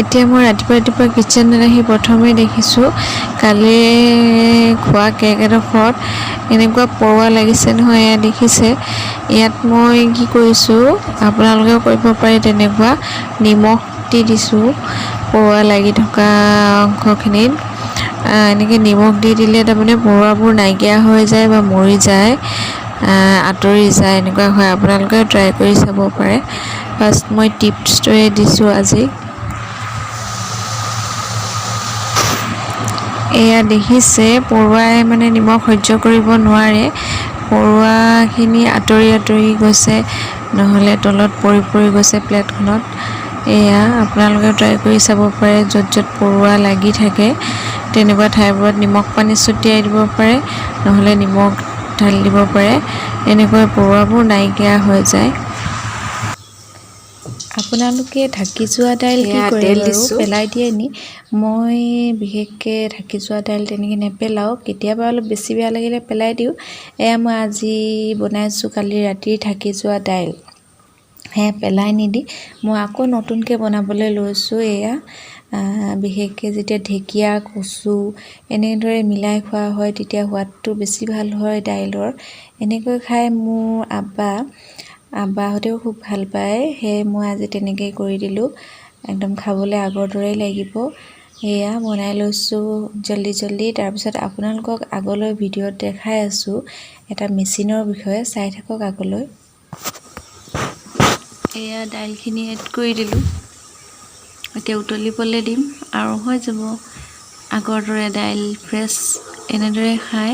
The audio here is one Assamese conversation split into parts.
এতিয়া মই ৰাতিপুৱা কিচেনত আহি প্ৰথমে দেখিছোঁ কালি খোৱা কেক এডোখৰত এনেকুৱা পৰুৱা লাগিছে নহয়। এয়া দেখিছে, ইয়াত মই কি কৰিছোঁ, আপোনালোকেও কৰিব পাৰে তেনেকুৱা, নিমখ দি দিছোঁ পৰুৱা লাগি থকা অংশখিনিত। এনেকৈ নিমখ দি দিলে তাৰমানে পৰুৱাবোৰ নাইকিয়া হৈ যায় বা মৰি যায়, আঁতৰি যায়, এনেকুৱা হয়। আপোনালোকে ট্ৰাই কৰি চাব পাৰে। ফাৰ্ষ্ট মই টিপছটোৱে দিছোঁ আজি। এয়া দেখিছে, পৰুৱাই মানে নিমখ সহ্য কৰিব নোৱাৰে, পৰুৱাখিনি আঁতৰি গৈছে, নহ'লে তলত পৰি গৈছে প্লেটখনত। এয়া আপোনালোকে ট্ৰাই কৰি চাব পাৰে। য'ত পৰুৱা লাগি থাকে তেনেকুৱা ঠাইবোৰত নিমখ পানী ছটিয়াই দিব পাৰে, নহ'লে নিমখ ঢালি দিব পাৰে। এনেকৈ পৰুৱাবোৰ নাইকিয়া হৈ যায়। আপোনালোকে ঢাকি যোৱা দাইল কি কৰে বাৰু? পেলাই দিয়ে নি? মই বিশেষকৈ ঢাকি যোৱা দাইল তেনেকৈ নেপেলাওঁ, কেতিয়াবা অলপ বেছি বেয়া লাগিলে পেলাই দিওঁ। এয়া মই আজি বনাইছোঁ কালি ৰাতিৰ ঢাকি যোৱা দাইল, সেয়া পেলাই নিদি মই আকৌ নতুনকৈ বনাবলৈ লৈছোঁ। এয়া বিশেষকৈ যেতিয়া ঢেকীয়া, কচু এনেদৰে মিলাই খোৱা হয় তেতিয়া সোৱাদটো বেছি ভাল হয় দাইলৰ। এনেকৈ খাই মোৰ আব্বাহঁতেও খুব ভাল পায়, সেয়ে মই আজি তেনেকৈ কৰি দিলোঁ। একদম খাবলৈ আগৰ দৰেই লাগিব। এয়া বনাই লৈছোঁ জল্দি। তাৰপিছত আপোনালোকক আগলৈ ভিডিঅ'ত দেখাই আছোঁ এটা মেচিনৰ বিষয়ে, চাই থাকক আগলৈ। এয়া দাইলখিনি এড কৰি দিলোঁ, এতিয়া উতলিবলৈ দিম আৰু হৈ যাব আগৰ দৰে দাইল ফ্ৰেছ। এনেদৰে খাই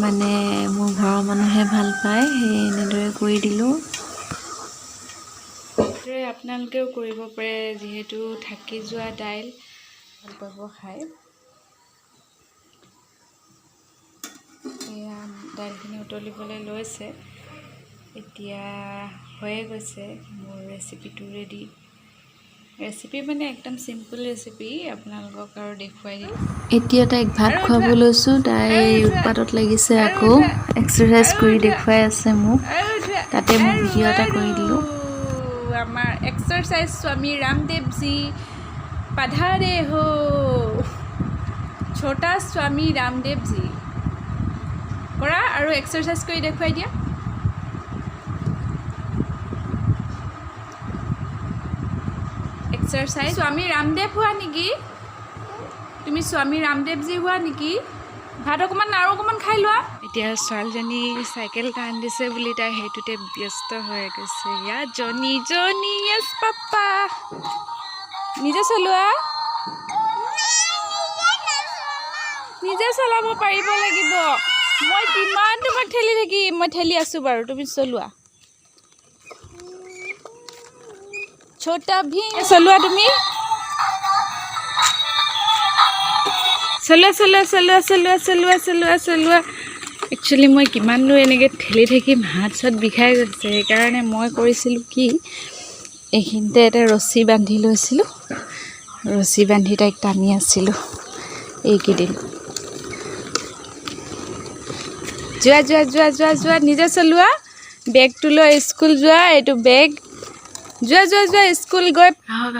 মানে মোৰ ঘৰৰ মানুহে ভাল পায়, সেই এনেদৰে কৰি দিলোঁ। এনেদৰে আপোনালোকেও কৰিব পাৰে, যিহেতু ঢাকি যোৱা দাইল ভাল পাব খাই। এয়া দাইলখিনি উতলিবলৈ লৈছে, এতিয়া হৈয়ে গৈছে মোৰ ৰেচিপিটো ৰেডি। ৰেচিপি মানে একদম চিম্পুল ৰেচিপি, আপোনালোকক আৰু দেখুৱাই দিম। এতিয়া তাইক ভাত খুৱাব লৈছোঁ, তাই উৎপাতত লাগিছে, আকৌ এক্সাৰচাইজ কৰি দেখুৱাই আছে মোক, তাতে মই ভিডিঅ' এটা কৰি দিলোঁ। আমাৰ এক্সাৰচাইজ স্বামী ৰামদেৱজী পাধাৰে হো, ছোটা স্বামী ৰামদেৱজী। কৰা আৰু এক্সাৰচাইজ কৰি দেখুৱাই দিয়া। এক্সাৰচাইজ স্বামী ৰামদেৱ হোৱা নেকি? তুমি স্বামী ৰামদেৱজী হোৱা নেকি? ভাত অকণমান আৰু অকণমান খাই লোৱা। এতিয়া ছোৱালীজনী চাইকেল কান্দিছে বুলি তাই সেইটোতে ব্যস্ত হৈ গৈছে। ইয়া জনী য়েছ পাপা, নিজে চলোৱা, নিজে চলাব পাৰিব লাগিব। মই কিমান তোমাক ঠেলি থাকিম? মই ঠেলি আছোঁ বাৰু, তুমি চলোৱা। ছোটা ভীম চলোৱা, তুমি চলোৱা। একচুৱেলি মই কিমান দূৰ এনেকৈ ঠেলি থাকিম, হাত চাত বিষাই গৈছে। সেইকাৰণে মই কৰিছিলোঁ কি, এইখিনিতে এটা ৰছী বান্ধি লৈছিলোঁ, ৰছী বান্ধি তাইক টানি আছিলোঁ এইকেইদিন। যোৱা, নিজে চলোৱা। বেগটো লৈ স্কুল যোৱা, এইটো বেগ। যোৱা স্কুল গৈ।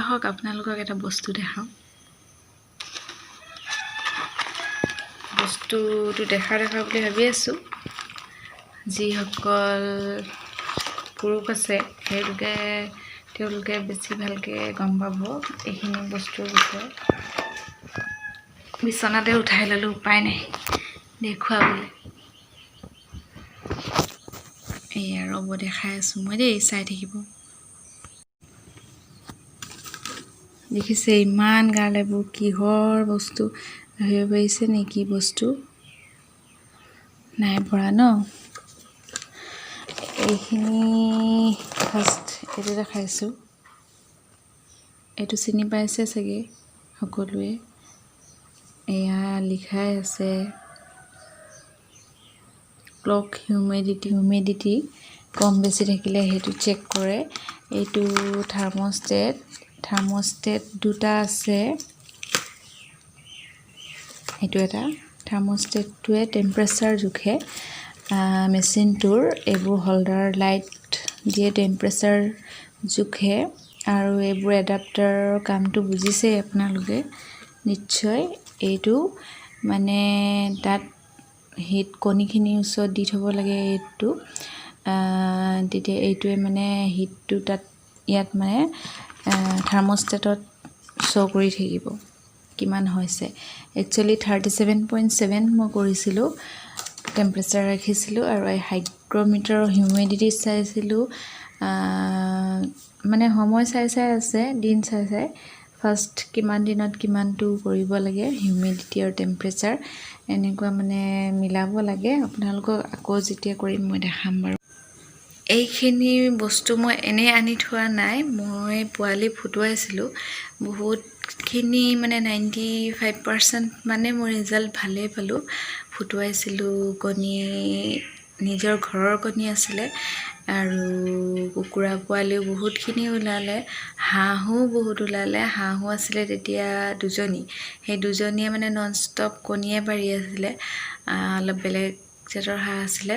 আহক আপোনালোকক এটা বস্তু দেখাওঁ। বস্তুটো দেখা বুলি ভাবি আছোঁ। যিসকল পুৰুষ আছে তেওঁলোকে বেছি ভালকৈ গম পাব এইখিনি বস্তুৰ বিষয়ে। বিচনাতে উঠাই ল'লোঁ, উপায় নাই দেখুৱাবলৈ। এয়া ৰ'ব দেখাই আছোঁ মই দেই, চাই থাকিব। দেখিছে ইমান গাল, এইবোৰ কিহৰ বস্তু ধৰিব পাৰিছে নে? কি বস্তু নাই পৰা ন? এইখিনি ফাৰ্ষ্ট এইটো দেখাইছোঁ, এইটো চিনি পাইছে চাগে সকলোৱে। এয়া লিখাই আছে ক্লক হিউমিডিটি কম বেছি থাকিলে সেইটো চেক কৰে। এইটো থাৰ্মষ্টেট দুটা আছে। এইটো এটা থাৰ্মষ্টেটটোৱে টেম্পাৰেচাৰ জোখে, মেচিনটোৰ এইবোৰ হোল্ডাৰ লাইট দিয়ে টেম্পাৰেচাৰ জোখে। আৰু এইবোৰ এডাপ্টাৰৰ কামটো বুজিছে আপোনালোকে নিশ্চয়। এইটো মানে তাত হিট কণীখিনিৰ ওচৰত দি থ'ব লাগে এইটো, তেতিয়া এইটোৱে মানে হিটটো তাত ইয়াত মানে থাৰ্মষ্টেটত শ্ব' কৰি থাকিব কিমান হৈছে। একচুৱেলি 37.7 মই কৰিছিলোঁ, টেম্পাৰেচাৰ ৰাখিছিলোঁ, আৰু এই হাইগ্ৰমিটাৰৰ হিউমিডিটি চাইছিলোঁ। মানে সময় চাই আছে, দিন চাই ফাৰ্ষ্ট কিমান দিনত কিমানটো কৰিব লাগে হিউমিডিটি আৰু টেম্পাৰেচাৰ এনেকুৱা মানে মিলাব লাগে। আপোনালোকক আকৌ যেতিয়া কৰিম মই দেখাম বাৰু। এইখিনি বস্তু মই এনেই আনি থোৱা নাই, মই পোৱালি ফুটুৱাইছিলোঁ বহুতখিনি, মানে 95% মানে মোৰ ৰিজাল্ট ভালেই পালোঁ। ফুটুৱাইছিলোঁ কণী, নিজৰ ঘৰৰ কণী আছিলে, আৰু কুকুৰা পোৱালিও বহুতখিনি ওলালে, হাঁহো বহুত ওলালে। হাঁহো আছিলে তেতিয়া 2জনী, সেই 2জনীয়ে মানে নন ষ্টপ কণীয়ে পাৰি আছিলে। অলপ বেলেগ জাতৰ হাঁহ আছিলে,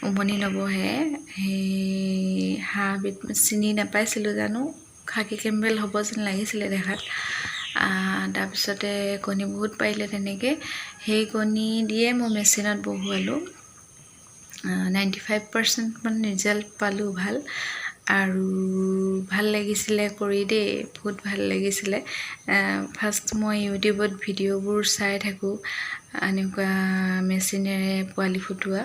উমনি নবহে। সেই হাঁহবিধ চিনি নাপাইছিলোঁ, জানো খাকী কেম্বেল হ'ব যেন লাগিছিলে দেখাত। তাৰপিছতে কণী বহুত পাৰিলে তেনেকৈ, সেই কণী দিয়ে মই মেচিনত বহুৱালোঁ। 95% মান ৰিজাল্ট পালোঁ ভাল, আৰু ভাল লাগিছিলে কৰি দেই, বহুত ভাল লাগিছিলে। ফাৰ্ষ্ট মই ইউটিউবত ভিডিঅ'বোৰ চাই থাকোঁ এনেকুৱা মেচিনেৰে পোৱালি ফুটোৱা।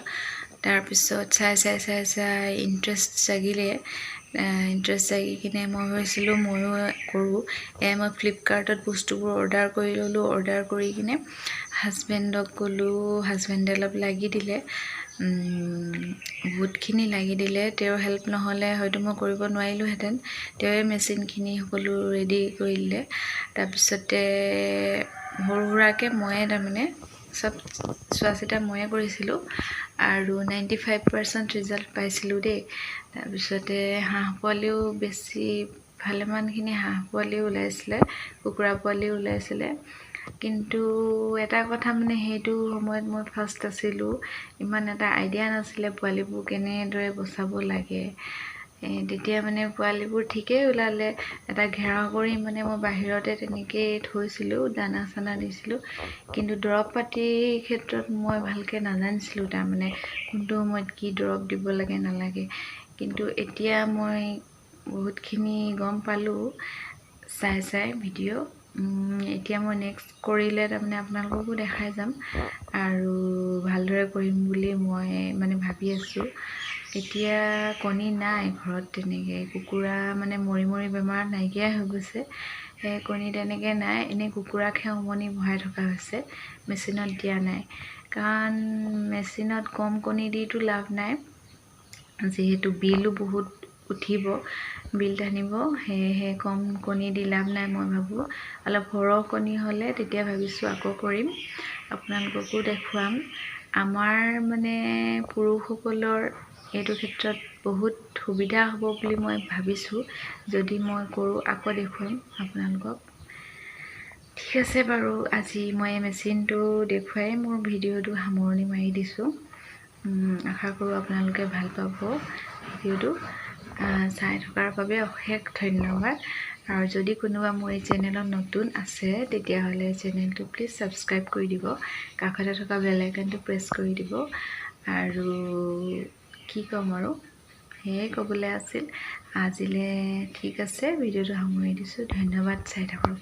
তাৰপিছত চাই ইণ্টাৰেষ্ট জাগিলে, ইণ্টাৰেষ্ট জাগি কিনে মই ভাবিছিলোঁ ময়ো কৰোঁ। মই ফ্লিপকাৰ্টত বস্তুবোৰ অৰ্ডাৰ কৰি ল'লোঁ। অৰ্ডাৰ কৰি কিনে হাজবেণ্ডক ক'লোঁ, হাজবেণ্ডে অলপ লাগি দিলে, বহুতখিনি লাগি দিলে। তেওঁৰ হেল্প নহ'লে হয়তো মই কৰিব নোৱাৰিলোঁহেঁতেন। তেওঁৱে মেচিনখিনি সকলো ৰেডি কৰি দিলে। তাৰপিছতে সৰু সুৰাকৈ ময়ে তাৰমানে চব চোৱা চিতা ময়ে কৰিছিলোঁ, আৰু 95% ৰিজাল্ট পাইছিলোঁ দেই। তাৰপিছতে হাঁহ পোৱালিও বেছি ভালেমানখিনি হাঁহ পোৱালিও ওলাইছিলে, কুকুৰা পোৱালিও ওলাইছিলে। কিন্তু এটা কথা মানে সেইটো সময়ত মই ফাৰ্ষ্ট আছিলোঁ, ইমান এটা আইডিয়া নাছিলে পোৱালিবোৰ কেনেদৰে বচাব লাগে। তেতিয়া মানে পোৱালিবোৰ ঠিকেই ওলালে। এটা ঘেৰাও কৰি মানে মই বাহিৰতে তেনেকেই থৈছিলোঁ, দানা চানা দিছিলোঁ। কিন্তু দৰৱ পাতিৰ ক্ষেত্ৰত মই ভালকৈ নাজানিছিলোঁ, তাৰমানে কোনটো সময়ত কি দৰৱ দিব লাগে নালাগে। কিন্তু এতিয়া মই বহুতখিনি গম পালোঁ চাই ভিডিঅ'। এতিয়া মই নেক্সট কৰিলে তাৰমানে আপোনালোককো দেখাই যাম, আৰু ভালদৰে কৰিম বুলি মই মানে ভাবি আছোঁ। এতিয়া কণী নাই ঘৰত তেনেকৈ, কুকুৰা মানে মৰি বেমাৰত নাইকিয়াই হৈ গৈছে। সেই কণী তেনেকৈ নাই, এনেই কুকুৰাকহে উমনি বঢ়াই থকা হৈছে, মেচিনত দিয়া নাই। কাৰণ মেচিনত কম কণী দিটো লাভ নাই, যিহেতু বিলো বহুত উঠিব, বিল টানিব। সেয়েহে কম কণী দি লাভ নাই। মই ভাবোঁ অলপ সৰহ কণী হ'লে তেতিয়া ভাবিছোঁ আকৌ কৰিম, আপোনালোককো দেখুৱাম। আমাৰ মানে পুৰুষসকলৰ এইটো ক্ষেত্ৰত বহুত সুবিধা হ'ব বুলি মই ভাবিছোঁ, যদি মই কৰোঁ। আকৌ দেখুৱাম আপোনালোকক। ঠিক আছে বাৰু, আজি মই মেচিনটো দেখুৱাই মোৰ ভিডিঅ'টো সামৰণি মাৰি দিছোঁ। আশা কৰোঁ আপোনালোকে ভাল পাব ভিডিঅ'টো। চাই থকাৰ বাবে অশেষ ধন্যবাদ। আৰু যদি কোনোবা মোৰ এই চেনেলত নতুন আছে, তেতিয়াহ'লে চেনেলটো প্লিজ ছাবস্ক্ৰাইব কৰি দিব, কাষতে থকা বেল আইকনটো প্ৰেছ কৰি দিব। আৰু কি ক'ম আৰু, সেয়াই ক'বলৈ আছিল আজিলৈ। ঠিক আছে, ভিডিঅ'টো সামৰি দিছোঁ। ধন্যবাদ চাই থাকক।